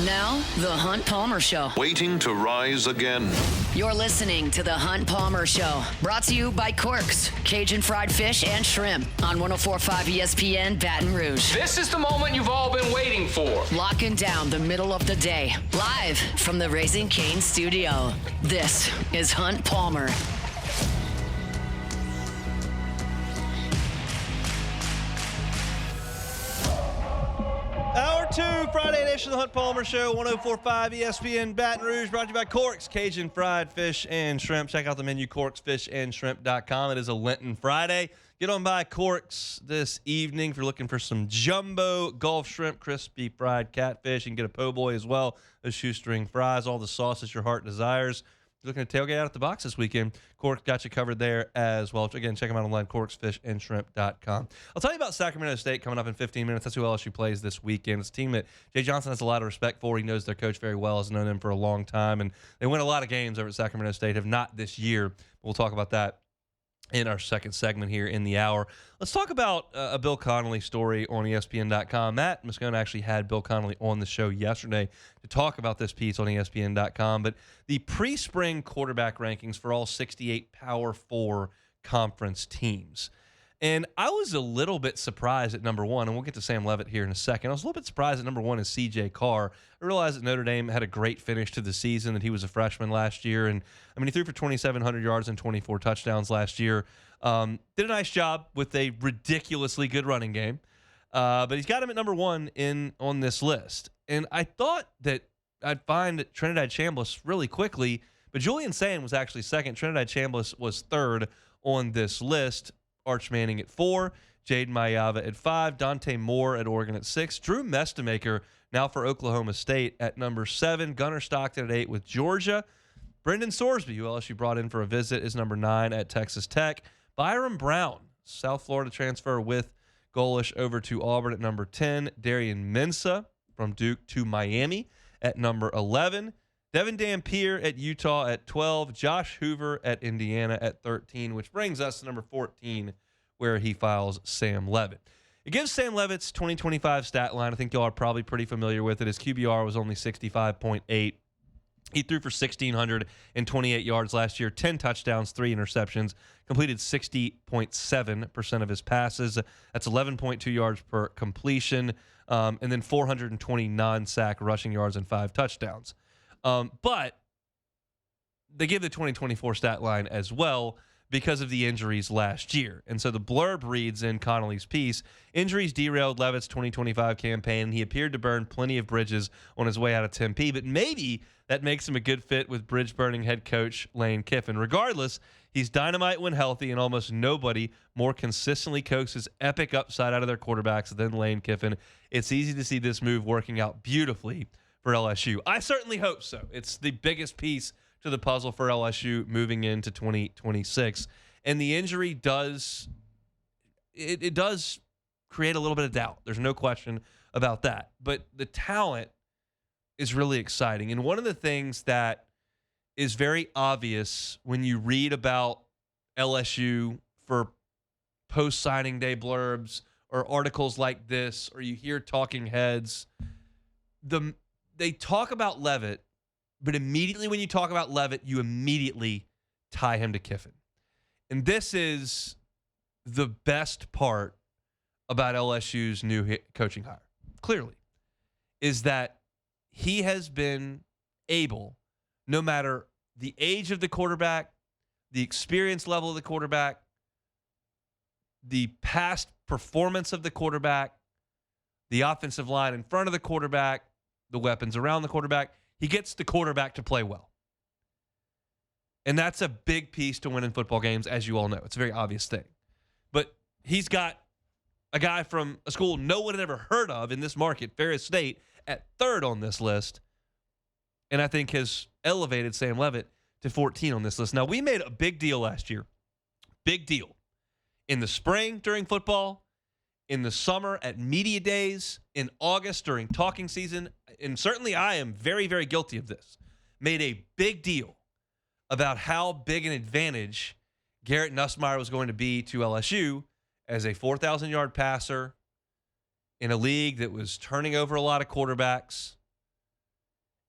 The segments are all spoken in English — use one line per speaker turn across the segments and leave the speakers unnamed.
Now, The Hunt Palmer Show.
Waiting to rise again.
You're listening to The Hunt Palmer Show. Brought to you by Corks, Cajun fried fish and shrimp on 104.5 ESPN Baton Rouge.
This is the moment you've all been waiting for.
Locking down the middle of the day. Live from the Raising Cane studio. This is Hunt Palmer.
Hour 2, Friday edition of the Hunt Palmer Show, 104.5 ESPN Baton Rouge, brought to you by Corks, Cajun fried fish and shrimp. Check out the menu, corksfishandshrimp.com. It is a Lenten Friday. Get on by Corks this evening if you're looking for some jumbo Gulf shrimp, crispy fried catfish. You can get a po' boy as well, those shoestring fries, all the sauces your heart desires. If you're looking to tailgate out at the box this weekend, Corks got you covered there as well. Again, check them out online, corksfishandshrimp.com. I'll tell you about Sacramento State coming up in 15 minutes. That's who LSU plays this weekend. It's a team that Jay Johnson has a lot of respect for. He knows their coach very well, has known them for a long time, and they win a lot of games over at Sacramento State, have not this year. We'll talk about that in our second segment here in the hour. Let's talk about a Bill Connolly story on ESPN.com. Matt Moscona actually had Bill Connolly on the show yesterday to talk about this piece on ESPN.com. But the pre-spring quarterback rankings for all 68 Power 4 conference teams. And I was a little bit surprised at number one, and we'll get to Sam Leavitt here in a second. I was a little bit surprised at number one is C.J. Carr. I realized that Notre Dame had a great finish to the season, that he was a freshman last year. And, I mean, he threw for 2,700 yards and 24 touchdowns last year. Did a nice job with a ridiculously good running game. But he's got him at number one on this list. And I thought that I'd find Trinidad Chambliss really quickly, but Julian Sand was actually second. Trinidad Chambliss was third on this list. Arch Manning at 4, Jaden Mayava at 5, Dante Moore at Oregon at 6, Drew Mestemaker now for Oklahoma State at number 7, Gunnar Stockton at 8 with Georgia, Brendan Sorsby, who LSU brought in for a visit, is number 9 at Texas Tech, Byron Brown, South Florida transfer with Golish over to Auburn at number 10, Darian Mensah from Duke to Miami at number 11, Devin Dampier at Utah at 12, Josh Hoover at Indiana at 13, which brings us to number 14, where he files Sam Leavitt. It gives Sam Leavitt's 2025 stat line. I think y'all are probably pretty familiar with it. His QBR was only 65.8. He threw for 1,628 yards last year, 10 touchdowns, 3 interceptions, completed 60.7% of his passes. That's 11.2 yards per completion, and then 429 sack rushing yards and 5 touchdowns. But they give the 2024 stat line as well because of the injuries last year. And so the blurb reads in Connolly's piece, injuries derailed Leavitt's 2025 campaign, and he appeared to burn plenty of bridges on his way out of Tempe, but maybe that makes him a good fit with bridge-burning head coach Lane Kiffin. Regardless, he's dynamite when healthy, and almost nobody more consistently coaxes epic upside out of their quarterbacks than Lane Kiffin. It's easy to see this move working out beautifully for LSU. I certainly hope so. It's the biggest piece to the puzzle for LSU moving into 2026. And the injury does create a little bit of doubt. There's no question about that. But the talent is really exciting. And one of the things that is very obvious when you read about LSU for post-signing day blurbs or articles like this, or you hear talking heads, they talk about Leavitt, but immediately when you talk about Leavitt, you immediately tie him to Kiffin. And this is the best part about LSU's new coaching hire, clearly, is that he has been able, no matter the age of the quarterback, the experience level of the quarterback, the past performance of the quarterback, the offensive line in front of the quarterback, the weapons around the quarterback, he gets the quarterback to play well. And that's a big piece to winning football games, as you all know. It's a very obvious thing. But he's got a guy from a school no one had ever heard of in this market, Ferris State, at third on this list, and I think has elevated Sam Leavitt to 14 on this list. Now, we made a big deal last year. Big deal. In the spring during football, in the summer at media days, in August during talking season, and certainly I am very, very guilty of this, made a big deal about how big an advantage Garrett Nussmeier was going to be to LSU as a 4,000-yard passer in a league that was turning over a lot of quarterbacks,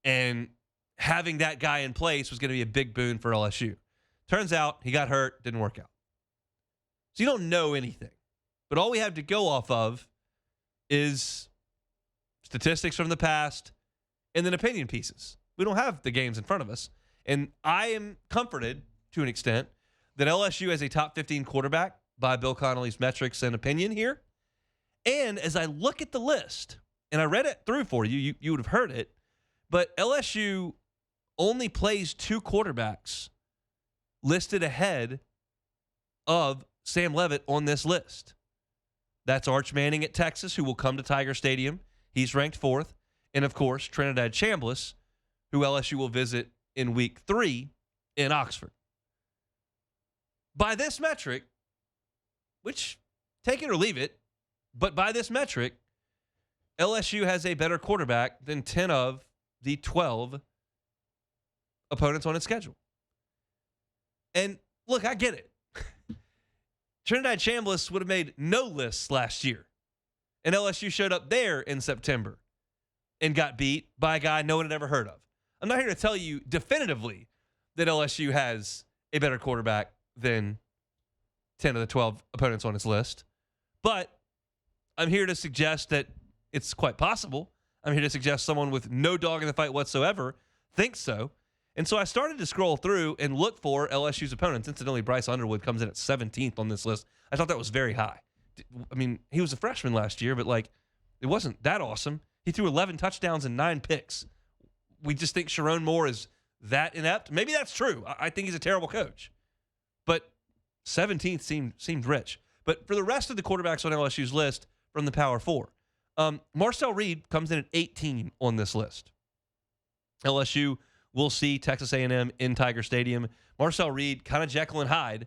And having that guy in place was going to be a big boon for LSU. Turns out he got hurt, didn't work out. So you don't know anything. But all we have to go off of is statistics from the past and then opinion pieces. We don't have the games in front of us. And I am comforted, to an extent, that LSU has a top 15 quarterback by Bill Connolly's metrics and opinion here. And as I look at the list, and I read it through for you, you would have heard it, but LSU only plays 2 quarterbacks listed ahead of Sam Leavitt on this list. That's Arch Manning at Texas, who will come to Tiger Stadium. He's ranked 4th. And, of course, Trinidad Chambliss, who LSU will visit in week 3 in Oxford. By this metric, which take it or leave it, but by this metric, LSU has a better quarterback than 10 of the 12 opponents on its schedule. And look, I get it. Trinidad Chambliss would have made no lists last year. And LSU showed up there in September and got beat by a guy no one had ever heard of. I'm not here to tell you definitively that LSU has a better quarterback than 10 of the 12 opponents on its list. But I'm here to suggest that it's quite possible. I'm here to suggest someone with no dog in the fight whatsoever thinks so. And so I started to scroll through and look for LSU's opponents. Incidentally, Bryce Underwood comes in at 17th on this list. I thought that was very high. I mean, he was a freshman last year, but, it wasn't that awesome. He threw 11 touchdowns and 9 picks. We just think Sharon Moore is that inept. Maybe that's true. I think he's a terrible coach. But 17th seemed rich. But for the rest of the quarterbacks on LSU's list from the Power 4, Marcel Reed comes in at 18 on this list. LSU will see Texas A&M in Tiger Stadium. Marcel Reed, kind of Jekyll and Hyde,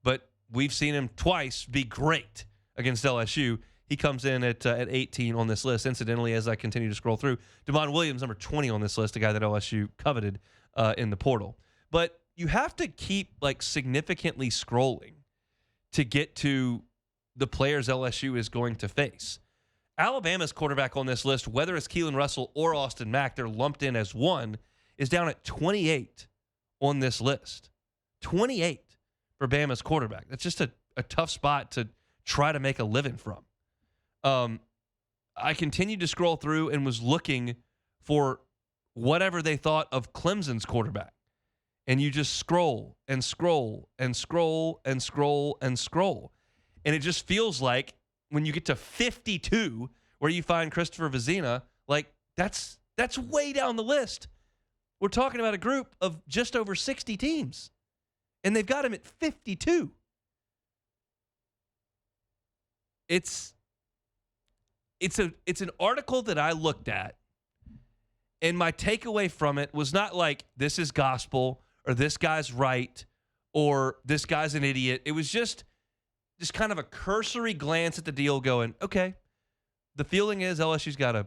but we've seen him twice be great against LSU. He comes in at 18 on this list. Incidentally, as I continue to scroll through, Damon Williams, number 20 on this list, a guy that LSU coveted in the portal. But you have to keep significantly scrolling to get to the players LSU is going to face. Alabama's quarterback on this list, whether it's Keelan Russell or Austin Mack, they're lumped in as one, is down at 28 on this list. 28 for Bama's quarterback. That's just a tough spot to try to make a living from. I continued to scroll through and was looking for whatever they thought of Clemson's quarterback. And you just scroll and scroll and scroll and scroll and scroll. And it just feels like when you get to 52, where you find Christopher Vizina, that's way down the list. We're talking about a group of just over 60 teams, and they've got him at 52. It's an article that I looked at, and my takeaway from it was not this is gospel or this guy's right or this guy's an idiot. It was just kind of a cursory glance at the deal going, okay, the feeling is LSU's got a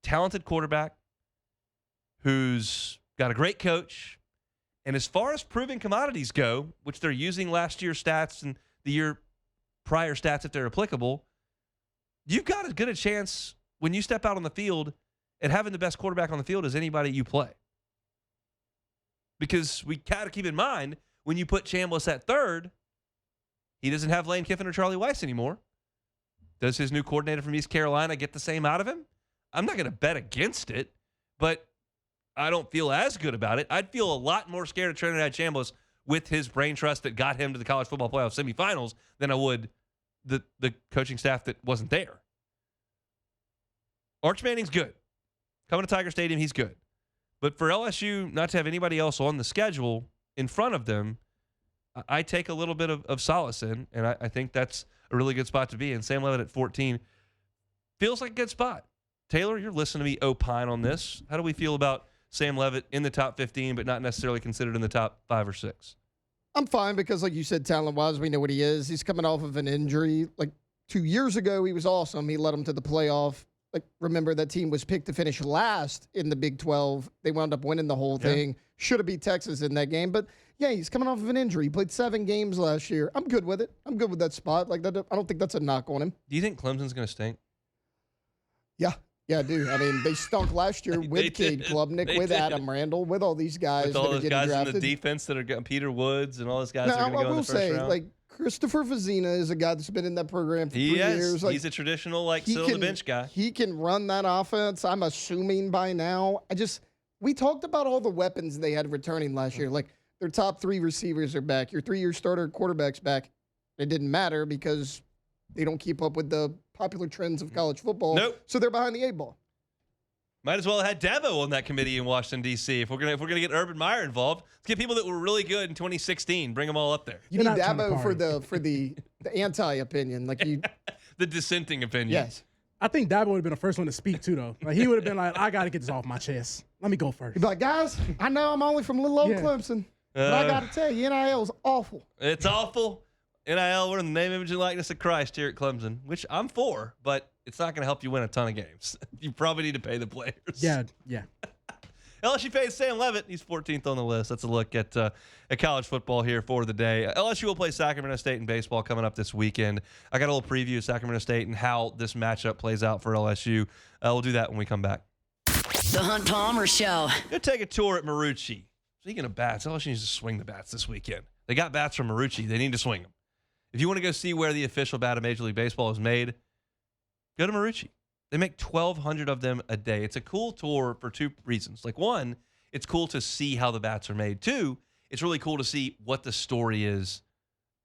talented quarterback who's got a great coach. And as far as proven commodities go, which they're using last year's stats and the year prior stats if they're applicable, you've got as good a chance when you step out on the field at having the best quarterback on the field as anybody you play. Because we got to keep in mind, when you put Chambliss at third, he doesn't have Lane Kiffin or Charlie Weiss anymore. Does his new coordinator from East Carolina get the same out of him? I'm not going to bet against it, but I don't feel as good about it. I'd feel a lot more scared of Trinidad Chambliss with his brain trust that got him to the college football playoff semifinals than I would the coaching staff that wasn't there. Arch Manning's good. Coming to Tiger Stadium, he's good. But for LSU not to have anybody else on the schedule in front of them, I take a little bit of solace in, and I think that's a really good spot to be in. Sam Leavitt at 14 feels like a good spot. Taylor, you're listening to me opine on this. How do we feel about Sam Leavitt in the top 15, but not necessarily considered in the top 5 or 6?
I'm fine because, like you said, talent-wise, we know what he is. He's coming off of an injury. 2 years ago, he was awesome. He led them to the playoff. Remember, that team was picked to finish last in the Big 12. They wound up winning the whole thing. Should have beat Texas in that game. But, yeah, he's coming off of an injury. He played 7 games last year. I'm good with it. I'm good with that spot. I don't think that's a knock on him.
Do you think Clemson's going to stink?
Yeah. Yeah, dude. I mean, they stunk last year with Cade Klubnik, with Adam Randall, with all these guys
with all
that are
those
getting
guys
drafted.
in the defense that are getting Peter Woods and all those guys that are going to go in the first round.
I will say, Christopher Vazina is a guy that's been in that program for 3 years.
He's a traditional, sit on the bench guy.
He can run that offense, I'm assuming by now. We talked about all the weapons they had returning last year. Like, their top 3 receivers are back. Your 3-year starter quarterback's back. It didn't matter because they don't keep up with the popular trends of college football.
Nope.
So they're behind the 8 ball.
Might as well have had Devo on that committee in Washington, D.C. If we're gonna get Urban Meyer involved, let's get people that were really good in 2016. Bring them all up there.
You need Dabo for the anti-opinion.
The dissenting opinion.
Yes.
I think Dabo would have been the first one to speak, too, though. He would have been like, I got to get this off my chest. Let me go first.
He'd be like, guys, I know I'm only from little old Clemson, but I got to tell you, NIL is awful.
It's awful. NIL, we're in the name, image, and likeness of Christ here at Clemson, which I'm for, but it's not going to help you win a ton of games. You probably need to pay the players.
Yeah.
LSU pays Sam Levitt. He's 14th on the list. That's a look at college football here for the day. LSU will play Sacramento State in baseball coming up this weekend. I got a little preview of Sacramento State and how this matchup plays out for LSU. We'll do that when we come back.
The Hunt Palmer Show.
Go take a tour at Marucci. Speaking of bats, LSU needs to swing the bats this weekend. They got bats from Marucci. They need to swing them. If you want to go see where the official bat of Major League Baseball is made, go to Marucci. They make 1,200 of them a day. It's a cool tour for 2 reasons. One, it's cool to see how the bats are made. 2, it's really cool to see what the story is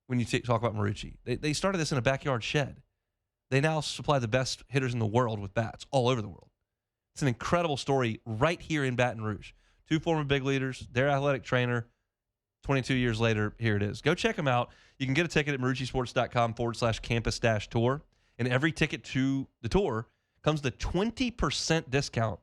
when you talk about Marucci. They started this in a backyard shed. They now supply the best hitters in the world with bats all over the world. It's an incredible story right here in Baton Rouge. 2 former big leaders, their athletic trainer. 22 years later, here it is. Go check them out. You can get a ticket at maruccisports.com/campus-tour. And every ticket to the tour comes with a 20% discount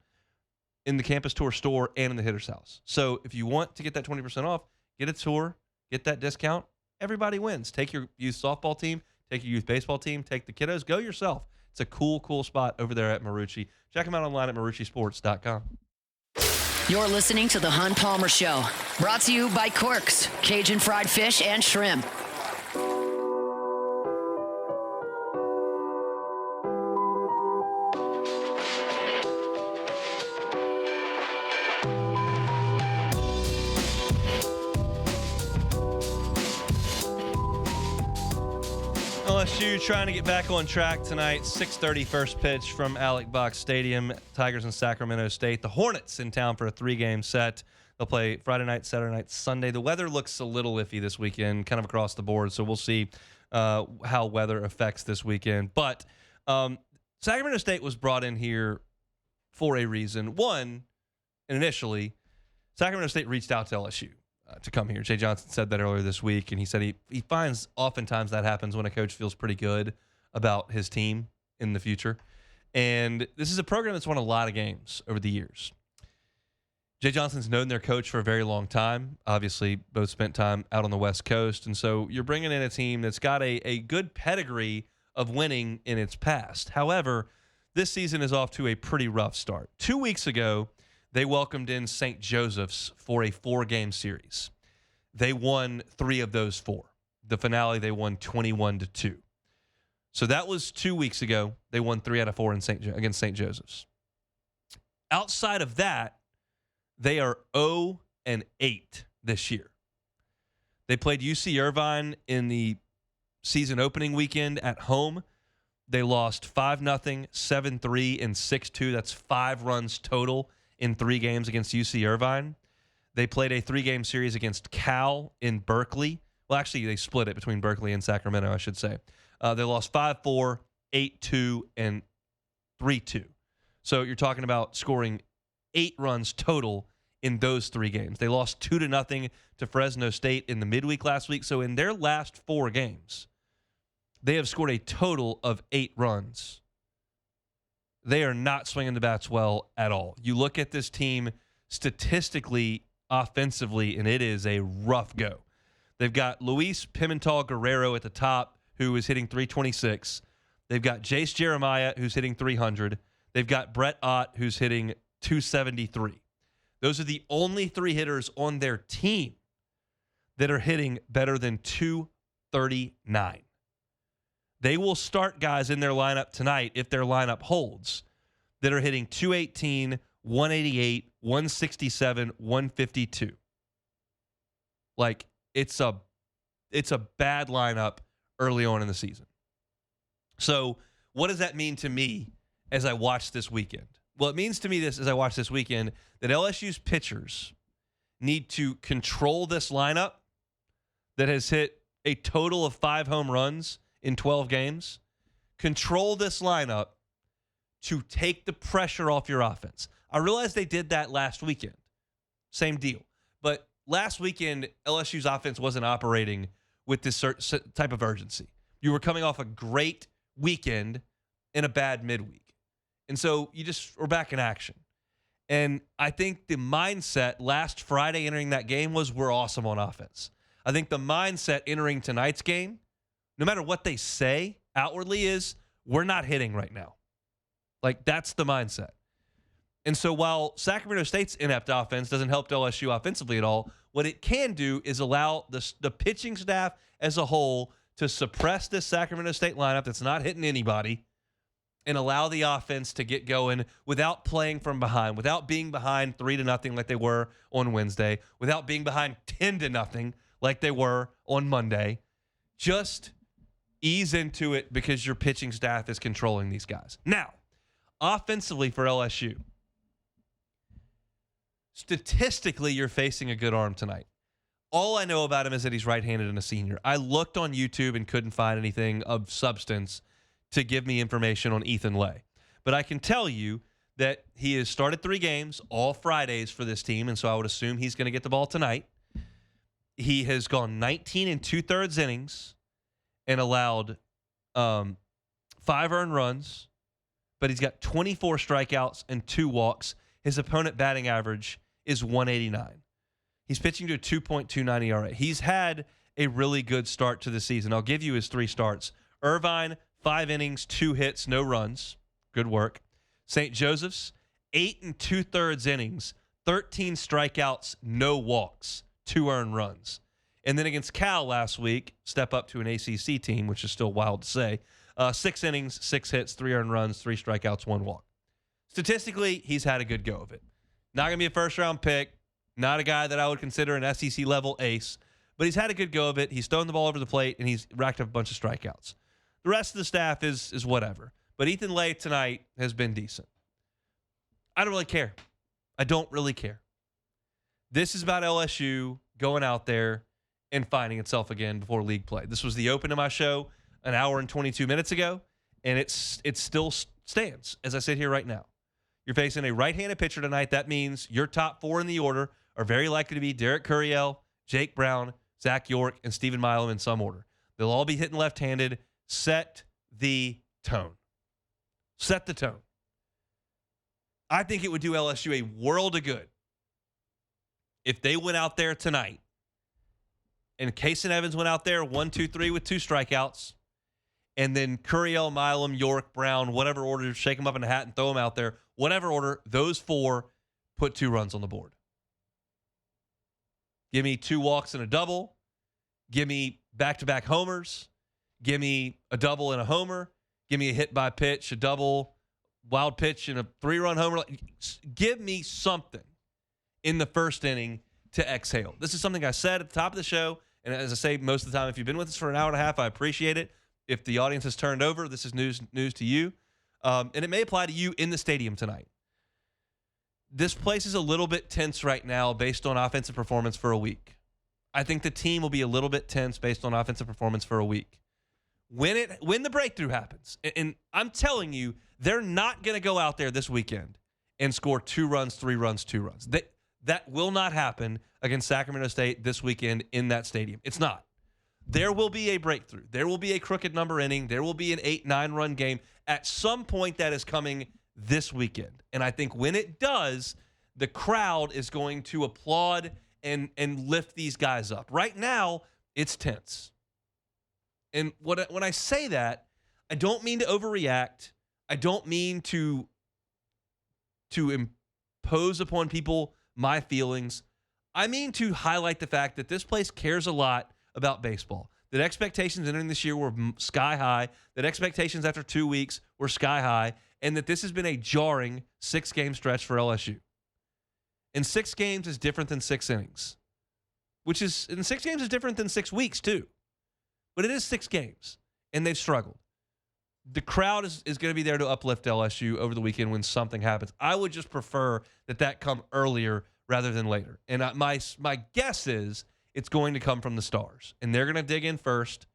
in the Campus Tour store and in the Hitter's House. So if you want to get that 20% off, get a tour, get that discount. Everybody wins. Take your youth softball team, take your youth baseball team, take the kiddos, go yourself. It's a cool, cool spot over there at Marucci. Check them out online at maruccisports.com.
You're listening to The Hunt Palmer Show, brought to you by Corks, Cajun Fried Fish and Shrimp.
LSU trying to get back on track tonight. 6:30 first pitch from Alec Box Stadium. Tigers in Sacramento State. The Hornets in town for a 3-game set. They'll play Friday night, Saturday night, Sunday. The weather looks a little iffy this weekend, kind of across the board. So we'll see how weather affects this weekend. But Sacramento State was brought in here for a reason. One, and initially, Sacramento State reached out to LSU. To come here. Jay Johnson said that earlier this week, and he said he finds oftentimes that happens when a coach feels pretty good about his team in the future. And this is a program that's won a lot of games over the years. Jay Johnson's known their coach for a very long time. Obviously, both spent time out on the West Coast, and so you're bringing in a team that's got a good pedigree of winning in its past. However, this season is off to a pretty rough start. 2 weeks ago, they welcomed in St. Joseph's for a 4-game series. They won 3 of those 4. The finale, they won 21-2. So that was 2 weeks ago. They won 3 out of 4 against St. Joseph's. Outside of that, they are 0-8 this year. They played UC Irvine in the season opening weekend at home. They lost 5-0, 7-3, and 6-2. That's 5 runs total in 3 games against UC Irvine. They played a 3-game series against Cal in Berkeley. Well, actually, they split it between Berkeley and Sacramento, I should say. They lost 5-4, 8-2, and 3-2. So you're talking about scoring 8 runs total in those 3 games. They lost 2-0 to Fresno State in the midweek last week. So in their last 4 games, they have scored a total of 8 runs. They are not swinging the bats well at all. You look at this team statistically, offensively, and it is a rough go. They've got Luis Pimentel Guerrero at the top, who is hitting .326. They've got Jace Jeremiah, who's hitting .300. They've got Brett Ott, who's hitting .273. Those are the only 3 hitters on their team that are hitting better than .239. They will start guys in their lineup tonight if their lineup holds. that are hitting 218, 188, 167, 152. Like, it's a bad lineup early on in the season. So what does that mean to me as I watch this weekend? Well, it means to me as I watch this weekend that LSU's pitchers need to control this lineup that has hit a total of 5 home runs in 12 games. Control this lineup to take the pressure off your offense. I realize they did that last weekend. Same deal. But last weekend, LSU's offense wasn't operating with this type of urgency. You were coming off a great weekend and a bad midweek. And so you just were back in action. And I think the mindset last Friday entering that game was we're awesome on offense. I think the mindset entering tonight's game, no matter what they say outwardly, is we're not hitting right now. Like, that's the mindset. And so while Sacramento State's inept offense doesn't help LSU offensively at all, what it can do is allow the pitching staff as a whole to suppress this Sacramento State lineup that's not hitting anybody and allow the offense to get going without playing from behind, without being behind 3-0 like they were on Wednesday, without being behind 10-0 like they were on Monday. Just ease into it because your pitching staff is controlling these guys. Now, offensively for LSU, statistically, you're facing a good arm tonight. All I know about him is that he's right-handed and a senior. I looked on YouTube and couldn't find anything of substance to give me information on Ethan Lay. But I can tell you that he has started 3 games, all Fridays for this team, and so I would assume he's going to get the ball tonight. He has gone 19 2/3 innings and allowed 5 earned runs, but he's got 24 strikeouts and 2 walks. His opponent batting average is 189. He's pitching to a 2.29 ERA. He's had a really good start to the season. I'll give you his 3 starts. Irvine, 5 innings, 2 hits, no runs. Good work. St. Joseph's, 8 2/3 innings, 13 strikeouts, no walks, 2 earned runs. And then against Cal last week, step up to an ACC team, which is still wild to say, 6 innings, 6 hits, 3 earned runs, 3 strikeouts, 1 walk. Statistically, he's had a good go of it. Not going to be a first-round pick, not a guy that I would consider an SEC-level ace, but he's had a good go of it. He's thrown the ball over the plate, and he's racked up a bunch of strikeouts. The rest of the staff is whatever. But Ethan Lay tonight has been decent. I don't really care. I don't really care. This is about LSU going out there and finding itself again before league play. This was the open of my show an hour and 22 minutes ago, and it still stands as I sit here right now. You're facing a right-handed pitcher tonight. That means your top 4 in the order are very likely to be Derek Curiel, Jake Brown, Zach York, and Stephen Milam in some order. They'll all be hitting left-handed. Set the tone. Set the tone. I think it would do LSU a world of good if they went out there tonight and Kason Evans went out there 1-2-3 with 2 strikeouts, and then Curiel, Milam, York, Brown, whatever order, shake them up in a hat and throw them out there, whatever order, those 4 put 2 runs on the board. Give me 2 walks and a double. Give me back-to-back homers. Give me a double and a homer. Give me a hit by pitch, a double, wild pitch, and a 3-run homer. Give me something in the first inning to exhale. This is something I said at the top of the show, and as I say most of the time, if you've been with us for an hour and a half, I appreciate it. If the audience has turned over, this is news to you. And it may apply to you in the stadium tonight. This place is a little bit tense right now based on offensive performance for a week. I think the team will be a little bit tense based on offensive performance for a week. When the breakthrough happens, and I'm telling you, they're not going to go out there this weekend and score 2 runs, 3 runs, 2 runs. That will not happen against Sacramento State this weekend in that stadium. It's not. There will be a breakthrough. There will be a crooked number inning. There will be an 8-9 run game at some point that is coming this weekend. And I think when it does, the crowd is going to applaud and lift these guys up. Right now, it's tense. And when I say that, I don't mean to overreact. I don't mean to impose upon people my feelings. I mean to highlight the fact that this place cares a lot about baseball. that expectations entering this year were sky high, that expectations after 2 weeks were sky high, and that this has been a jarring 6-game stretch for LSU. And 6 games is different than 6 innings, and 6 games is different than 6 weeks too. But it is 6 games, and they've struggled. The crowd is going to be there to uplift LSU over the weekend when something happens. I would just prefer that come earlier rather than later. And my guess is it's going to come from the stars, and they're going to dig in first.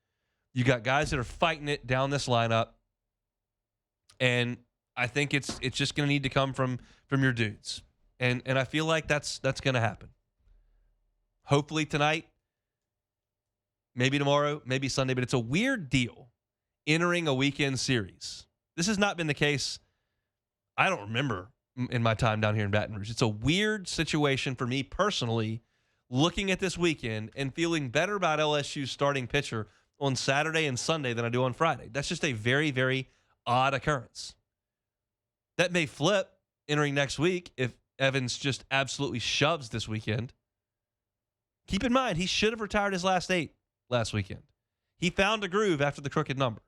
You got guys that are fighting it down this lineup, and I think it's just going to need to come from your dudes. And I feel like that's going to happen. Hopefully tonight, maybe tomorrow, maybe Sunday, but it's a weird deal entering a weekend series. This has not been the case, I don't remember, in my time down here in Baton Rouge. It's a weird situation for me personally, looking at this weekend and feeling better about LSU's starting pitcher on Saturday and Sunday than I do on Friday. That's just a very, very odd occurrence. That may flip entering next week if Evans just absolutely shoves this weekend. Keep in mind, he should have retired his last 8 last weekend. He found a groove after the crooked number.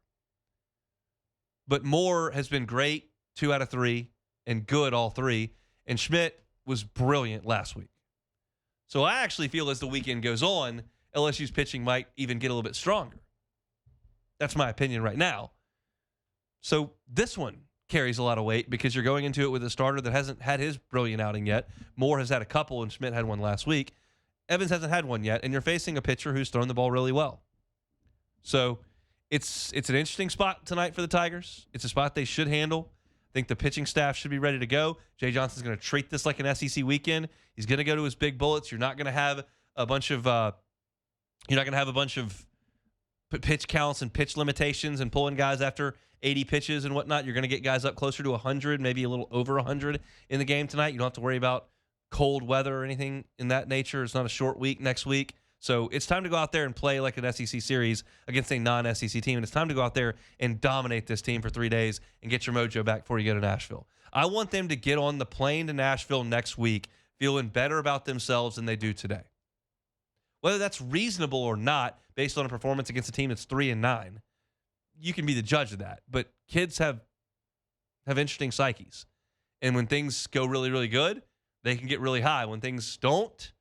But Moore has been great 2 out of 3 and good all 3. And Schmidt was brilliant last week. So I actually feel as the weekend goes on, LSU's pitching might even get a little bit stronger. That's my opinion right now. So this one carries a lot of weight because you're going into it with a starter that hasn't had his brilliant outing yet. Moore has had a couple, and Schmidt had one last week. Evans hasn't had one yet, and you're facing a pitcher who's thrown the ball really well. So it's an interesting spot tonight for the Tigers. It's a spot they should handle. I think the pitching staff should be ready to go. Jay Johnson's going to treat this like an SEC weekend. He's going to go to his big bullets. You're not going to have a bunch of pitch counts and pitch limitations and pulling guys after 80 pitches and whatnot. You're going to get guys up closer to 100, maybe a little over 100 in the game tonight. You don't have to worry about cold weather or anything in that nature. It's not a short week next week. So it's time to go out there and play like an SEC series against a non-SEC team. And it's time to go out there and dominate this team for 3 days and get your mojo back before you go to Nashville. I want them to get on the plane to Nashville next week feeling better about themselves than they do today. Whether that's reasonable or not, based on a performance against a team that's 3-9, you can be the judge of that. But kids have interesting psyches. And when things go really, really good, they can get really high. When things don't,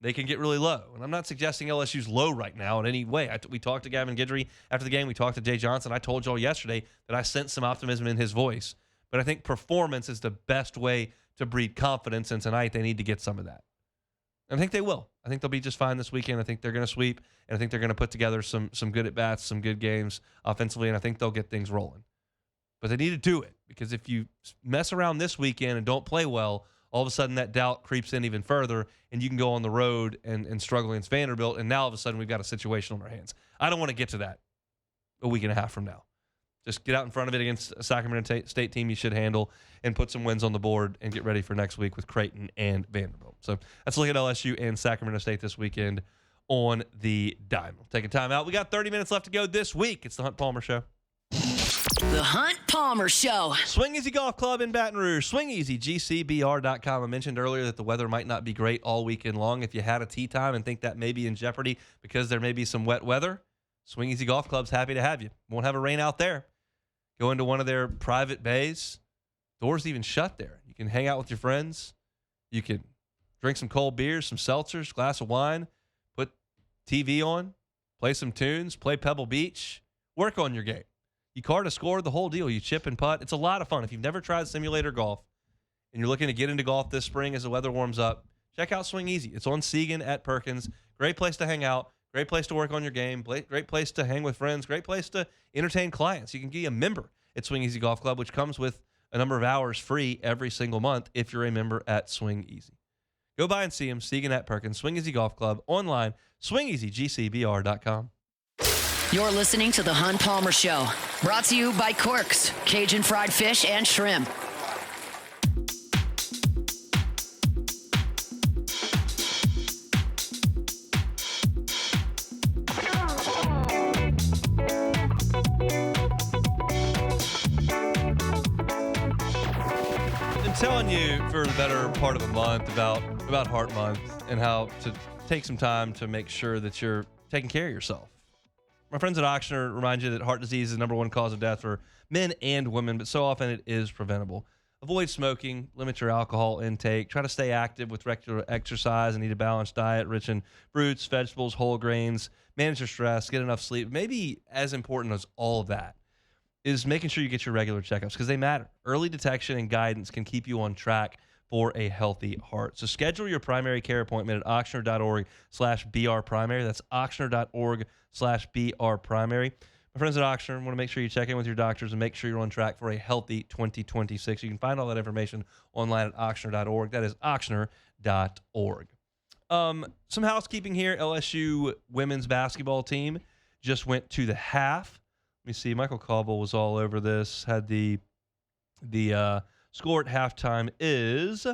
they can get really low. And I'm not suggesting LSU's low right now in any way. We talked to Gavin Guidry after the game. We talked to Jay Johnson. I told y'all yesterday that I sensed some optimism in his voice. But I think performance is the best way to breed confidence, and tonight they need to get some of that. And I think they will. I think they'll be just fine this weekend. I think they're going to sweep, and I think they're going to put together some good at-bats, some good games offensively, and I think they'll get things rolling. But they need to do it, because if you mess around this weekend and don't play well, all of a sudden that doubt creeps in even further, and you can go on the road and struggle against Vanderbilt, and now all of a sudden we've got a situation on our hands. I don't want to get to that a week and a half from now. Just get out in front of it against a Sacramento State team you should handle and put some wins on the board and get ready for next week with Creighton and Vanderbilt. So let's look at LSU and Sacramento State this weekend on the dime. We'll take a time out. We got 30 minutes left to go this week. It's the Hunt Palmer Show.
The Hunt Palmer Show.
Swing Easy Golf Club in Baton Rouge. Swing Easy, GCBR.com. I mentioned earlier that the weather might not be great all weekend long. If you had a tee time and think that may be in jeopardy because there may be some wet weather, Swing Easy Golf Club's happy to have you. Won't have a rain out there. Go into one of their private bays. Doors even shut there. You can hang out with your friends. You can drink some cold beers, some seltzers, glass of wine, put TV on, play some tunes, play Pebble Beach, work on your game. You card a score, the whole deal. You chip and putt. It's a lot of fun. If you've never tried simulator golf and you're looking to get into golf this spring as the weather warms up, check out Swing Easy. It's on Segan at Perkins. Great place to hang out. Great place to work on your game. Great place to hang with friends. Great place to entertain clients. You can be a member at Swing Easy Golf Club, which comes with a number of hours free every single month if you're a member at Swing Easy. Go by and see them. Segan at Perkins. Swing Easy Golf Club. Online. SwingEasyGCBR.com.
You're listening to the Hunt Palmer Show. Brought to you by Quirks, Cajun fried fish and shrimp.
Telling you for the better part of a month about Heart Month and how to take some time to make sure that you're taking care of yourself. My friends at Ochsner remind you that heart disease is the #1 cause of death for men and women, but so often it is preventable. Avoid smoking, limit your alcohol intake, try to stay active with regular exercise and eat a balanced diet rich in fruits, vegetables, whole grains, manage your stress, get enough sleep. Maybe as important as all of that is making sure you get your regular checkups because they matter. Early detection and guidance can keep you on track for a healthy heart. So schedule your primary care appointment at ochsner.org/brprimary. That's ochsner.org/brprimary. My friends at Ochsner want to make sure you check in with your doctors and make sure you're on track for a healthy 2026. You can find all that information online at ochsner.org. That is ochsner.org. Some housekeeping here. LSU women's basketball team just went to the half. Let me see. Michael Cauble was all over this. Had the score at halftime is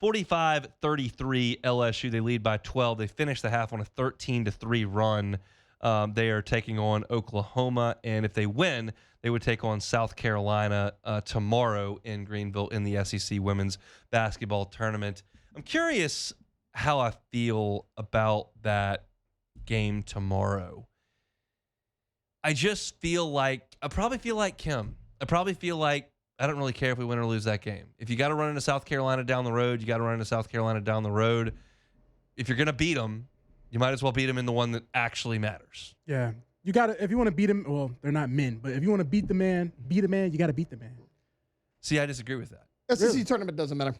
45-33 LSU. They lead by 12. They finished the half on a 13-3 run. They are taking on Oklahoma, and if they win, they would take on South Carolina tomorrow in Greenville in the SEC women's basketball tournament. I'm curious how I feel about that game tomorrow. I just feel like I probably feel like Kim. I probably feel like I don't really care if we win or lose that game. If you got to run into South Carolina down the road, you got to run into South Carolina down the road. If you're going to beat them, you might as well beat them in the one that actually matters.
Yeah. You got to, if you want to beat them, well, they're not men, but if you want to beat a man, you got to beat the man.
See, I disagree with that.
SEC tournament doesn't matter.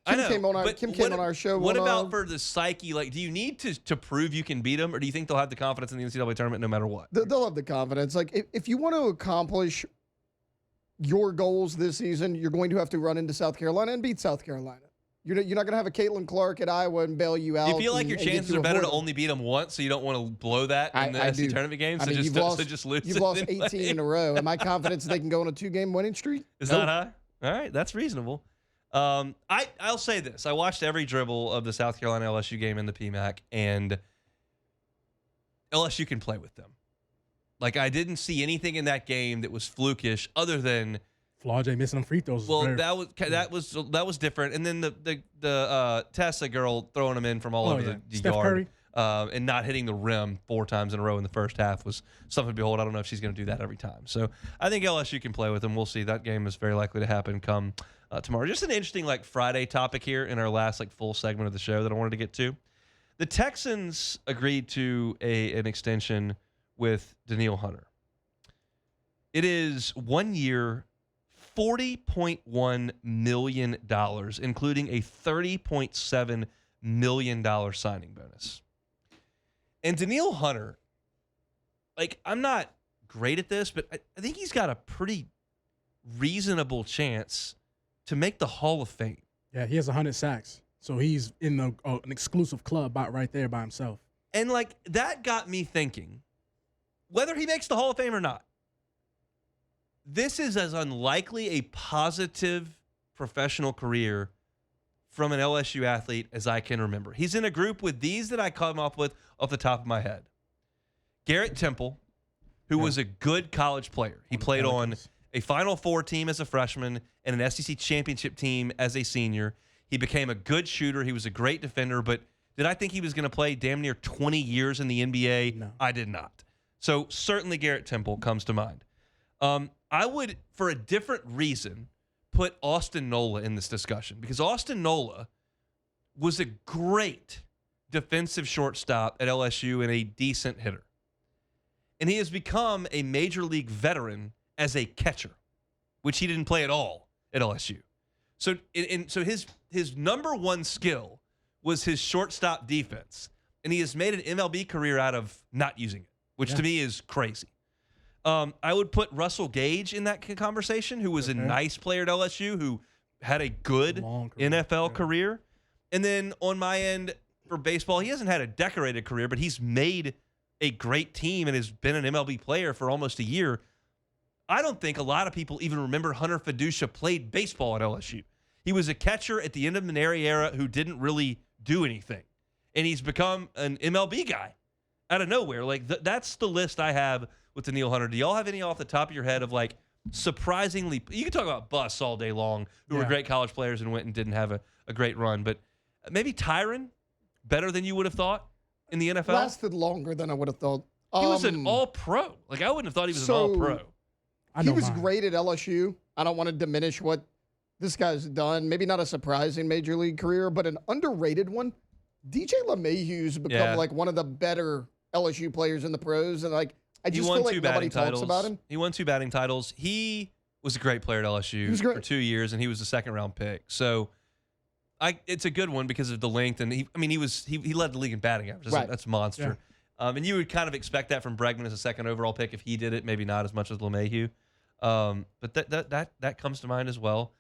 I know,
Kim came on our show.
What about for the psyche? Like, do you need to prove you can beat them, or do you think they'll have the confidence in the NCAA tournament no matter what?
They'll have the confidence. Like, if you want to accomplish your goals this season, you're going to have to run into South Carolina and beat South Carolina. You're not going to have a Caitlin Clark at Iowa and bail you out.
Do you feel like your chances are better to only beat them once, so you don't want to blow that in the SEC tournament games? So just lose.
You've lost 18 in a row. Am I confident they can go on a 2-game winning streak?
Is that high? All right, that's reasonable. I'll say this. I watched every dribble of the South Carolina LSU game in the PMAC, and LSU can play with them. Like, I didn't see anything in that game that was flukish other than
Flau'jae missing them free throws.
Well, that was different. And then the Tessa girl throwing them in from all over the
Steph
yard
Curry.
and not hitting the rim 4 times in a row in the first half was something to behold. I don't know if she's going to do that every time. So I think LSU can play with them. We'll see. That game is very likely to happen come tomorrow. Just an interesting Friday topic here in our last full segment of the show that I wanted to get to. The Texans agreed to an extension with Danielle Hunter. It is 1 year, $40.1 million, including a $30.7 million signing bonus. And Danielle Hunter, I'm not great at this, but I think he's got a pretty reasonable chance to make the Hall of Fame.
Yeah, he has 100 sacks. So he's in an exclusive club right there by himself.
And that got me thinking, whether he makes the Hall of Fame or not, this is as unlikely a positive professional career from an LSU athlete as I can remember. He's in a group with these that I come up with off the top of my head. Garrett Temple, who was a good college player. He played on a Final Four team as a freshman and an SEC championship team as a senior. He became a good shooter. He was a great defender, but did I think he was going to play damn near 20 years in the NBA?
No.
I did not. So certainly Garrett Temple comes to mind. I would, for a different reason, put Austin Nola in this discussion because Austin Nola was a great defensive shortstop at LSU and a decent hitter. And he has become a major league veteran as a catcher, which he didn't play at all at LSU. So, so his number one skill was his shortstop defense, and he has made an MLB career out of not using it, which to me is crazy. I would put Russell Gage in that conversation, who was a nice player at LSU, who had a good NFL career. And then on my end for baseball, he hasn't had a decorated career, but he's made a great team and has been an MLB player for almost a year. I don't think a lot of people even remember Hunter Fiducia played baseball at LSU. He was a catcher at the end of the Maneri era who didn't really do anything. And he's become an MLB guy out of nowhere. That's the list I have with Danielle Hunter. Do y'all have any off the top of your head of surprisingly, you can talk about busts all day long who were great college players and went and didn't have a great run, but maybe Tyron better than you would have thought in the NFL?
Lasted longer than I would have thought.
He was an all-pro. Like, I wouldn't have thought he was an all-pro.
He was great at LSU. I don't want to diminish what this guy's done. Maybe not a surprising major league career, but an underrated one. DJ LeMahieu's become like one of the better LSU players in the pros, and like I just feel like nobody talks about him.
He won 2 batting titles. He was a great player at LSU for 2 years, and he was a second-round pick. So it's a good one because of the length, and he led the league in batting average. That's a monster. Yeah. And you would kind of expect that from Bregman as a second overall pick if he did it. Maybe not as much as LeMahieu, but that comes to mind as well.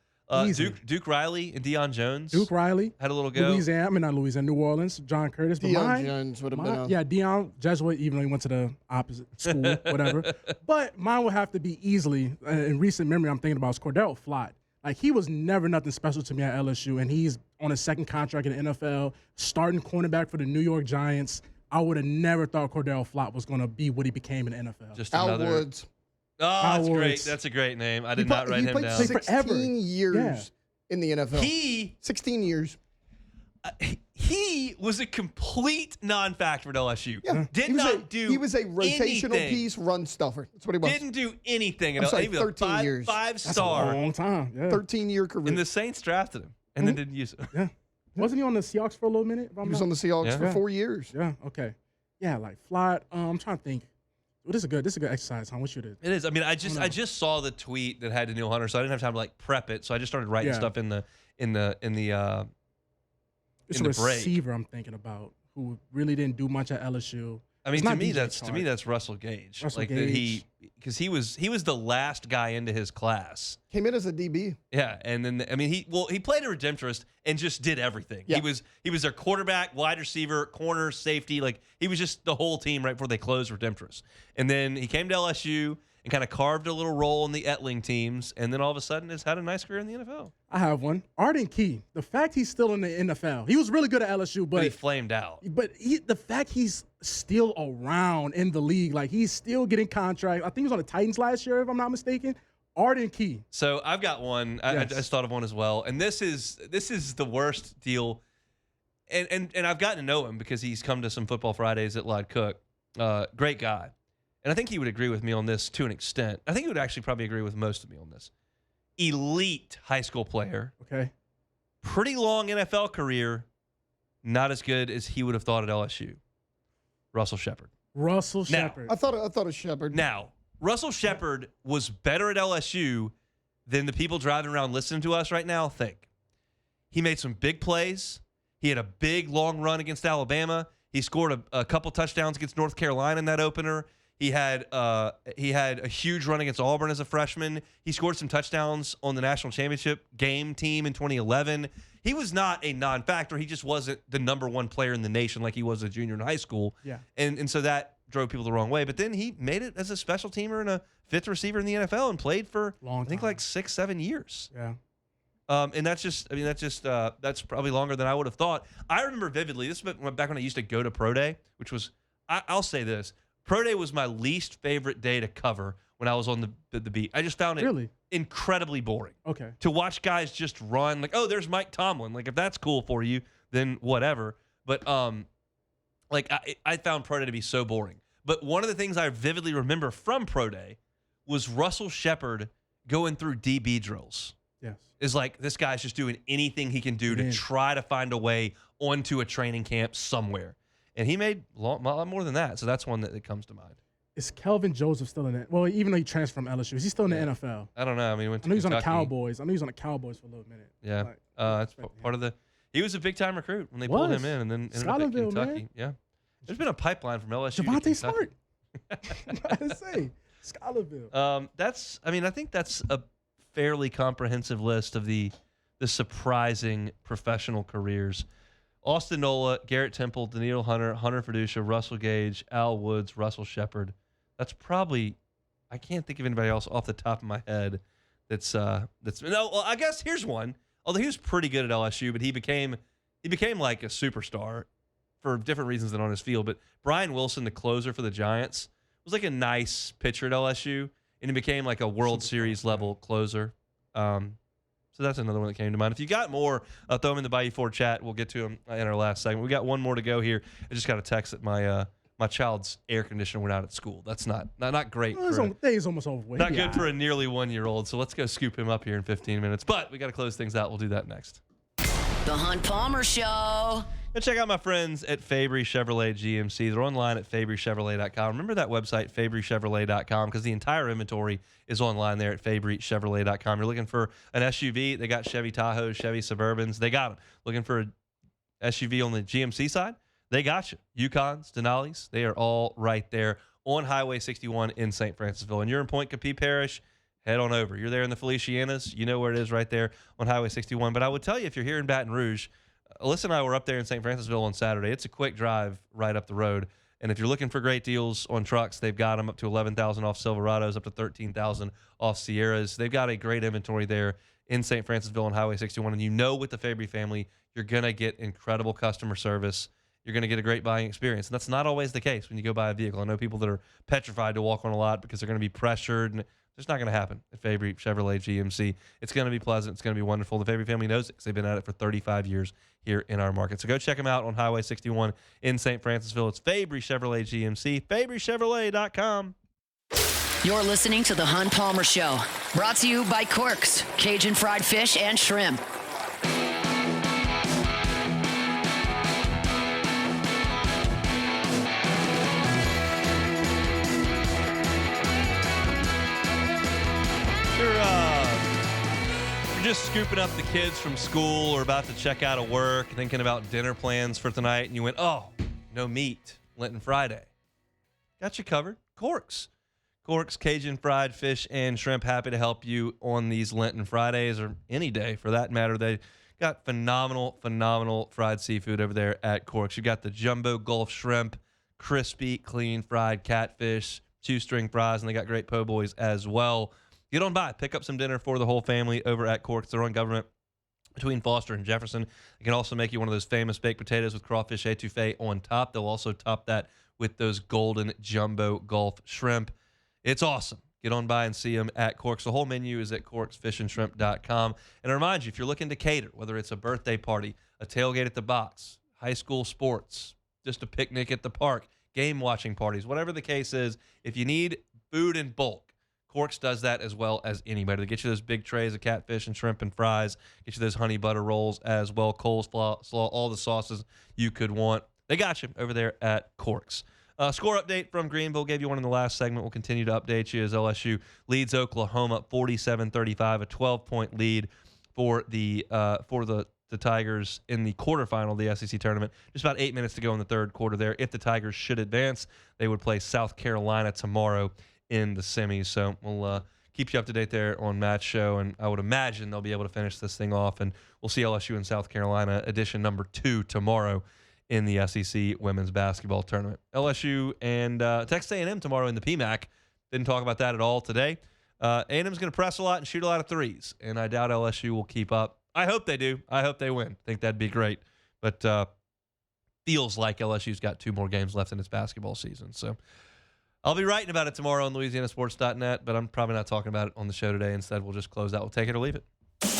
Duke Riley and Deion Jones.
Duke Riley
had a little go.
New Orleans. John Curtis.
Deion Jones would have been.
Yeah, Deion Jesuit, even though he went to the opposite school, whatever. But mine would have to be easily, in recent memory, I'm thinking about is Cordell Flott. Like, he was never nothing special to me at LSU, and he's on a second contract in the NFL, starting cornerback for the New York Giants. I would have never thought Cordell Flott was going to be what he became in the NFL.
Just
Al Woods.
Oh, that's great. That's a great name. I did not write him down.
He played 16 years in the NFL. 16 years.
He was a complete non-factor at LSU.
Yeah. He was a rotational piece, run stuffer. That's what he was.
Didn't do anything at
LSU.
He was
13 years.
Five-star.
That's a long time. Yeah.
13-year career.
And the Saints drafted him and then didn't use him.
Yeah. Wasn't he on the Seahawks for a little minute?
He was on the Seahawks for 4 years.
Yeah. Okay. Yeah, like Flott. I'm trying to think. Well, this is a good exercise, huh? What should it?
It is. I mean, I just saw the tweet that had Daniil Hunter, so I didn't have time to like prep it. So I just started writing stuff in the
It's a receiver I'm thinking about who really didn't do much at LSU.
I mean, to me that's Russell Gage. Because he was the last guy into his class.
Came in as a DB.
Yeah, and then he played a redemptorist and just did everything. Yeah. He was their quarterback, wide receiver, corner, safety. Like, he was just the whole team right before they closed redemptorist. And then he came to LSU and kind of carved a little role in the Etling teams, and then all of a sudden has had a nice career in the NFL.
I have one. Arden Key. The fact he's still in the NFL. He was really good at LSU, but
he flamed out.
But the fact he's still around in the league, like he's still getting contract. I think he was on the Titans last year, if I'm not mistaken. Arden Key.
So I've got one. I just thought of one as well, and this is the worst deal. And I've gotten to know him because he's come to some Football Fridays at Lod Cook. Great guy. And I think he would agree with me on this to an extent. I think he would actually probably agree with most of me on this. Elite high school player.
Okay.
Pretty long NFL career. Not as good as he would have thought at LSU. Russell Shepard.
I thought of Shepard.
Now, Russell Shepard was better at LSU than the people driving around listening to us right now think. He made some big plays. He had a big long run against Alabama. He scored a couple touchdowns against North Carolina in that opener. He had a huge run against Auburn as a freshman. He scored some touchdowns on the national championship game team in 2011. He was not a non-factor. He just wasn't the number one player in the nation like he was a junior in high school.
Yeah.
And so that drove people the wrong way. But then he made it as a special teamer and a fifth receiver in the NFL and played for I think like 6-7 years.
Yeah.
And that's probably longer than I would have thought. I remember vividly, this was back when I used to go to Pro Day, which was, I'll say this, Pro Day was my least favorite day to cover when I was on the beat. I just found it incredibly boring.
Okay.
To watch guys just run, like, oh, there's Mike Tomlin. Like, if that's cool for you, then whatever. But, I found Pro Day to be so boring. But one of the things I vividly remember from Pro Day was Russell Shepard going through DB drills.
Yes.
Is like, this guy's just doing anything he can do to try to find a way onto a training camp somewhere. And he made a lot more than that. So that's one that comes to mind.
Is Kelvin Joseph still in it? Well, even though he transferred from LSU, is he still in the NFL?
I don't know. I mean, he went to
I know he's on the Cowboys. I know he's on the Cowboys for a little minute.
Yeah. That's part of the – he was a big-time recruit when they pulled him in and then ended up at Kentucky. Man. Yeah. There's been a pipeline from LSU
Javonte Smart. I say, Scholarville.
I think that's a fairly comprehensive list of the surprising professional careers. Austin Nola, Garrett Temple, Daniil Hunter, Hunter Fiducia, Russell Gage, Al Woods, Russell Shepard. That's probably, I can't think of anybody else off the top of my head that's no, well, I guess here's one. Although he was pretty good at LSU, but he became like a superstar for different reasons than on his field. But Brian Wilson, the closer for the Giants, was like a nice pitcher at LSU, and he became like a World Series level closer. So that's another one that came to mind. If you got more, throw them in the Bayou Ford chat. We'll get to them in our last segment. We got one more to go here. I just got a text that my my child's air conditioner went out at school. That's not great.
Day's almost over with.
Not good for a nearly 1-year-old. So let's go scoop him up here in 15 minutes. But we got to close things out. We'll do that next.
The Hunt Palmer Show.
Go check out my friends at Fabry Chevrolet GMC. They're online at fabrychevrolet.com. Remember that website, fabrychevrolet.com, because the entire inventory is online there at fabrychevrolet.com. You're looking for an SUV. They got Chevy Tahoes, Chevy Suburbans. They got them. Looking for an SUV on the GMC side? They got you. Yukons, Denali's, they are all right there on Highway 61 in St. Francisville. And you're in Point Capee Parish, head on over. You're there in the Felicianas. You know where it is right there on Highway 61. But I would tell you, if you're here in Baton Rouge, Alyssa and I were up there in St. Francisville on Saturday. It's a quick drive right up the road. And if you're looking for great deals on trucks, they've got them up to $11,000 off Silverados, up to $13,000 off Sierras. They've got a great inventory there in St. Francisville on Highway 61. And you know with the Fabry family, you're going to get incredible customer service. You're going to get a great buying experience. And that's not always the case when you go buy a vehicle. I know people that are petrified to walk on a lot because they're going to be pressured. And it's not going to happen at Fabry Chevrolet GMC. It's going to be pleasant. It's going to be wonderful. The Fabry family knows it because they've been at it for 35 years here in our market. So go check them out on Highway 61 in St. Francisville. It's Fabry Chevrolet GMC, fabrychevrolet.com.
You're listening to The Hunt Palmer Show. Brought to you by Corks, Cajun Fried Fish and Shrimp.
You're just scooping up the kids from school or about to check out of work, thinking about dinner plans for tonight, and you went, oh, no meat, Lenten Friday. Got you covered. Corks, Cajun Fried Fish and Shrimp, happy to help you on these Lenten Fridays or any day for that matter. They got phenomenal fried seafood over there at Corks. You got the jumbo Gulf shrimp, crispy, clean fried catfish, shoestring fries, and they got great po' boys as well. Get on by. Pick up some dinner for the whole family over at Corks. They're on Government between Foster and Jefferson. They can also make you one of those famous baked potatoes with crawfish etouffee on top. They'll also top that with those golden jumbo Gulf shrimp. It's awesome. Get on by and see them at Corks. The whole menu is at corksfishandshrimp.com. And I remind you, if you're looking to cater, whether it's a birthday party, a tailgate at the box, high school sports, just a picnic at the park, game watching parties, whatever the case is, if you need food in bulk, Corks does that as well as anybody. They get you those big trays of catfish and shrimp and fries, get you those honey butter rolls as well, coleslaw, all the sauces you could want. They got you over there at Corks. Score update from Greenville. Gave you one in the last segment. We'll continue to update you as LSU leads Oklahoma 47-35, a 12-point lead for the Tigers in the quarterfinal of the SEC tournament. Just about 8 minutes to go in the third quarter there. If the Tigers should advance, they would play South Carolina tomorrow in the semis. So we'll keep you up to date there on Matt's show, and I would imagine they'll be able to finish this thing off, and we'll see LSU in South Carolina edition number 2 tomorrow in the SEC women's basketball tournament. LSU and Texas A&M tomorrow in the PMAC. Didn't talk about that at all today. A&M's going to press a lot and shoot a lot of threes, and I doubt LSU will keep up. I hope they do. I hope they win. I think that'd be great. But feels like LSU's got 2 more games left in its basketball season. So I'll be writing about it tomorrow on LouisianaSports.net, but I'm probably not talking about it on the show today. Instead, we'll just close out. We'll take it or leave it.
Take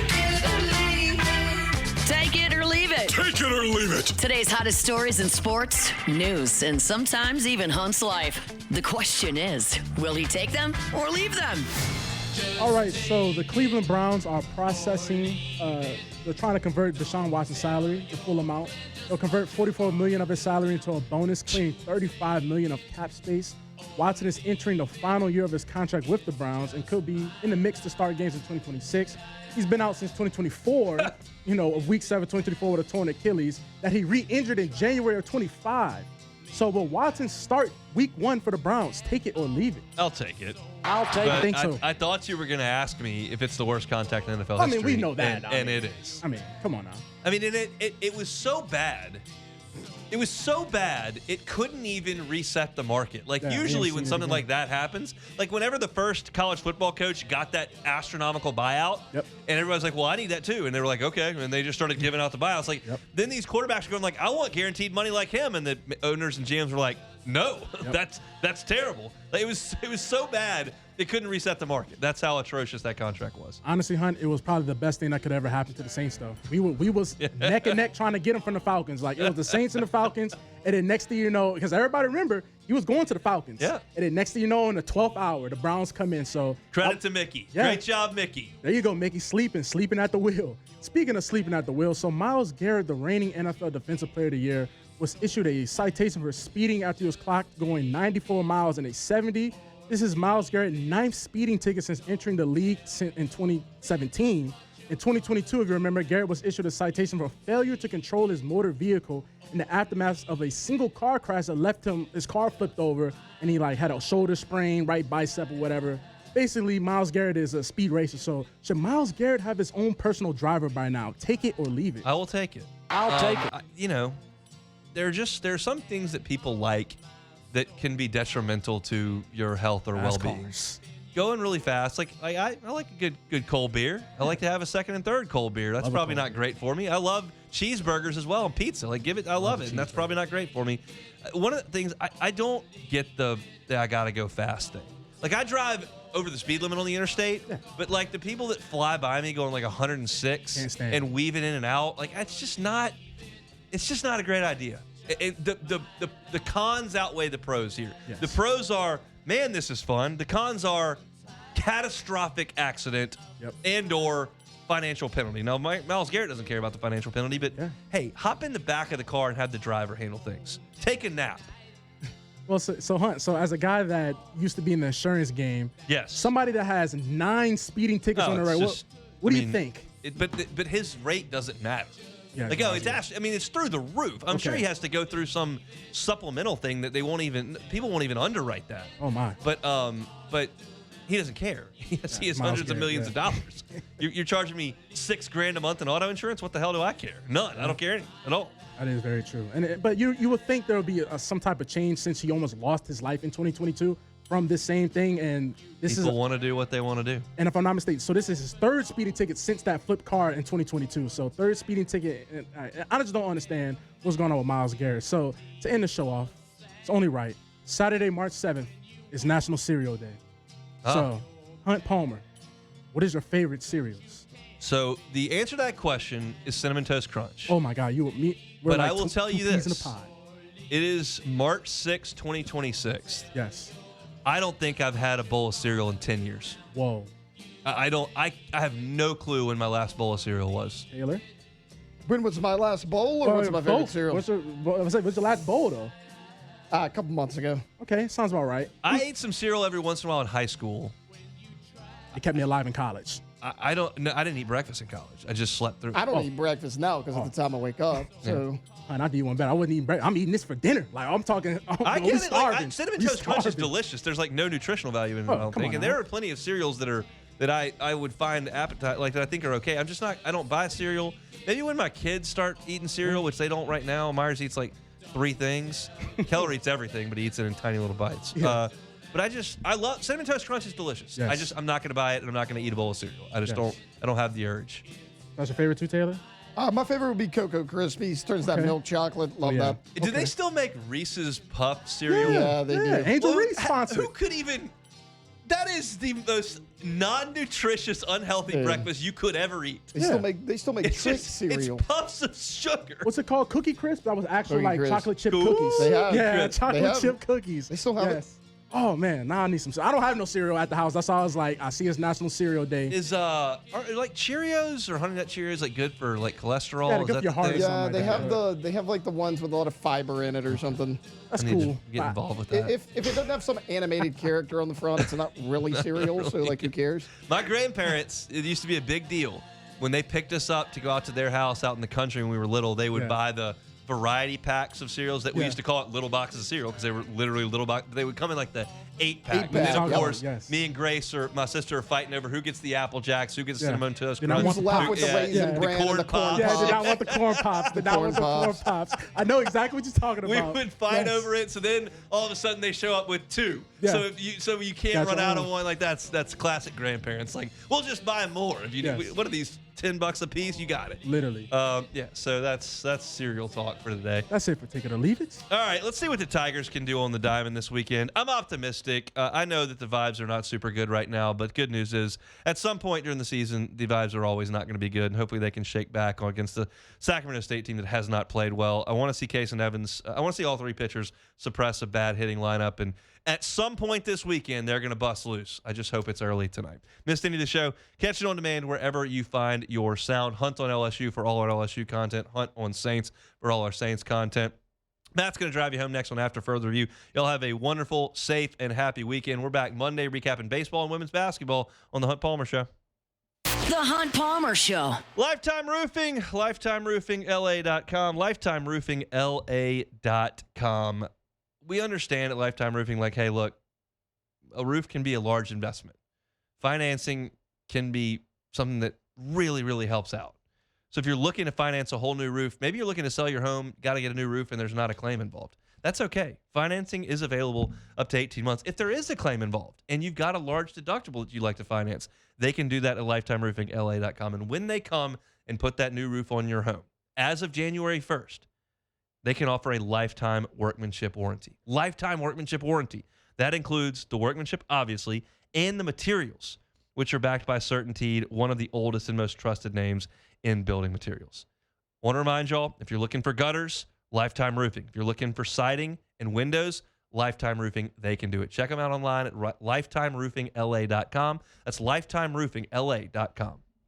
it or leave it. Take it or leave it.
Take it or leave it.
Today's hottest stories in sports, news, and sometimes even Hunt's life. The question is, will he take them or leave them?
All right, so the Cleveland Browns are processing. They're trying to convert Deshaun Watson's salary, the full amount. They'll convert $44 million of his salary into a bonus, clearing $35 million of cap space. Watson is entering the final year of his contract with the Browns and could be in the mix to start games in 2026. He's been out since 2024, of week 7, 2024 with a torn Achilles that he re-injured in January of 25. So will Watson start week 1 for the Browns? Take it or leave it?
I'll take it.
I'll take it. I think so.
I thought you were going to ask me if it's the worst contact in NFL history.
I mean, we know that.
And it is.
I mean, come on now.
I mean, it was so bad. It was so bad, it couldn't even reset the market. Like, usually when something like that happens, like whenever the first college football coach got that astronomical buyout, and everybody's like, well, I need that too. And they were like, okay. And they just started giving out the buyouts. Like, then these quarterbacks are going like, I want guaranteed money like him. And the owners and GMs were like, no, that's terrible. Like, it was so bad It couldn't reset the market. That's how atrocious that contract was.
Honestly, Hunt, it was probably the best thing that could ever happen to the Saints, though. We was neck and neck trying to get him from the Falcons. Like, it was the Saints and the Falcons, and then next thing you know, because everybody remember, he was going to the Falcons.
Yeah.
And then next thing you know, in the 12th hour, the Browns come in. So
Credit to Mickey.
Yeah.
Great job, Mickey.
there you go, Mickey, sleeping at the wheel. Speaking of sleeping at the wheel, so Myles Garrett, the reigning NFL Defensive Player of the Year, was issued a citation for speeding after he was clocked going 94 miles in a 70. This is Myles Garrett's 9th speeding ticket since entering the league in 2017. In 2022, if you remember, Garrett was issued a citation for failure to control his motor vehicle in the aftermath of a single car crash that left his car flipped over, and he had a shoulder sprain, right bicep or whatever. Basically, Myles Garrett is a speed racer, so should Myles Garrett have his own personal driver by now? Take it or leave it?
I will take it.
I'll take it.
There are some things that people like that can be detrimental to your health or well-being.
Cars.
Going really fast, I like a good cold beer. I like to have a second and third cold beer. That's probably not great for me. I love cheeseburgers as well and pizza. I love it, and that's probably not great for me. One of the things I don't get the I gotta go fast thing. I drive over the speed limit on the interstate, but the people that fly by me going 106 and weaving in and out, it's just not a great idea. The cons outweigh the pros here. Yes. The pros are, man, this is fun. The cons are catastrophic accident and or financial penalty. Now, Myles Garrett doesn't care about the financial penalty, but hey, hop in the back of the car and have the driver handle things. Take a nap.
Well, so Hunt, as a guy that used to be in the insurance game,
yes,
somebody that has 9 speeding tickets on the right, what do you think?
But his rate doesn't matter.
Yeah,
it's actually, it's through the roof. I'm sure he has to go through some supplemental thing that people won't even underwrite that.
Oh my!
But he doesn't care. He has hundreds of millions of dollars. You're charging me $6,000 a month in auto insurance. What the hell do I care? None. I don't care any at all.
That is very true. But you would think there would be some type of change since he almost lost his life in 2022 from this same thing. And
people want to do what they want to do.
And if I'm not mistaken, so this is his 3rd speeding ticket since that flipped car in 2022. So 3rd speeding ticket. And I just don't understand what's going on with Myles Garrett. So to end the show off, it's only right. Saturday, March 7th is National Cereal Day. So Hunt Palmer, what is your favorite cereals?
So the answer to that question is Cinnamon Toast Crunch.
Oh my God,
but I will tell you this.
In a pod.
It is March 6, 2026.
Yes.
I don't think I've had a bowl of cereal in 10 years.
Whoa.
I have no clue when my last bowl of cereal was.
Taylor?
When was my last bowl, or what's my favorite
both.
cereal?
What's your last bowl, though?
A couple months ago.
Okay, sounds about right.
I ate some cereal every once in a while in high school.
It kept me alive in college.
I didn't eat breakfast in college. I just slept through.
I don't eat breakfast now because of the time I wake up. So.
And I do one better. I wouldn't eat breakfast. I'm eating this for dinner. I'm talking.
I get it. Cinnamon Toast Crunch is delicious. There's no nutritional value in it. I don't think. And there are plenty of cereals that I would find that I think are okay. I'm just not. I don't buy cereal. Maybe when my kids start eating cereal, which they don't right now. Myers eats 3 things. Keller eats everything, but he eats it in tiny little bites.
Yeah.
But I love Cinnamon Toast Crunch is delicious.
Yes.
I'm not going to buy it, and I'm not going to eat a bowl of cereal. I don't have the urge.
That's your favorite too, Taylor?
My favorite would be Cocoa Krispies. Turns that milk chocolate. Love that.
Do they still make Reese's Puff cereal?
Yeah, they do.
Angel Reese sponsored.
Who could even? That is the most non-nutritious, unhealthy breakfast you could ever eat.
They still make trick cereal.
It's puffs of sugar.
What's it called? Cookie Crisp? That was actually
Cookie Crisp.
chocolate chip
Ooh.
cookies.
They have.
Yeah, chocolate
They have
chip cookies.
They still have it.
Oh man, now I need some. I don't have no cereal at the house. That's why I was like, I see it's National Cereal Day.
Is are Cheerios or Honey Nut Cheerios good for cholesterol?
Yeah,
Is
good
that
for your heart.
Yeah, they have
that.
they have the ones with a lot of fiber in it or something.
That's
I need
cool.
to get involved with that.
If it doesn't have some animated character on the front, it's not really cereal. So who cares?
My grandparents, it used to be a big deal when they picked us up to go out to their house out in the country when we were little. They would buy the variety packs of cereals that we used to call it little boxes of cereal because they were literally little box. They would come in the 8-pack. And then, of course, me and Grace or my sister are fighting over who gets the Apple Jacks, who gets the Cinnamon Toast Crunch.
Just laugh with the raisin bran and the corn pops.
Yeah, did not want the corn pops. Did not want the corn pops. I know exactly what you're talking about.
We would fight over it. So then all of a sudden they show up with 2.
Yeah.
So you can't run out of one. That's classic grandparents. We'll just buy more. What are these $10 a piece, you got it.
Literally.
Yeah, so that's cereal talk for today.
That's it for Take It or Leave It.
All right, let's see what the Tigers can do on the diamond this weekend. I'm optimistic. I know that the vibes are not super good right now, but good news is at some point during the season, the vibes are always not going to be good, and hopefully they can shake back against the Sacramento State team that has not played well. I want to see Case and Evans. I want to see all three pitchers suppress a bad hitting lineup, and at some point this weekend, they're going to bust loose. I just hope it's early tonight. Missed any of the show? Catch it on demand wherever you find your sound. Hunt on LSU for all our LSU content. Hunt on Saints for all our Saints content. Matt's going to drive you home next one after further review. Y'all have a wonderful, safe, and happy weekend. We're back Monday recapping baseball and women's basketball on The Hunt Palmer Show.
The Hunt Palmer Show.
Lifetime Roofing, LifetimeRoofingLA.com, LifetimeRoofingLA.com. We understand at Lifetime Roofing, like, hey, look, a roof can be a large investment. Financing can be something that really, really helps out. So if you're looking to finance a whole new roof, maybe you're looking to sell your home, got to get a new roof, and there's not a claim involved. That's okay. Financing is available up to 18 months. If there is a claim involved and you've got a large deductible that you'd like to finance, they can do that at LifetimeRoofingLA.com. And when they come and put that new roof on your home, as of January 1st, they can offer a lifetime workmanship warranty. Lifetime workmanship warranty. That includes the workmanship, obviously, and the materials, which are backed by CertainTeed, one of the oldest and most trusted names in building materials. Want to remind y'all, if you're looking for gutters, Lifetime Roofing. If you're looking for siding and windows, Lifetime Roofing, they can do it. Check them out online at LifetimeRoofingLA.com. That's LifetimeRoofingLA.com.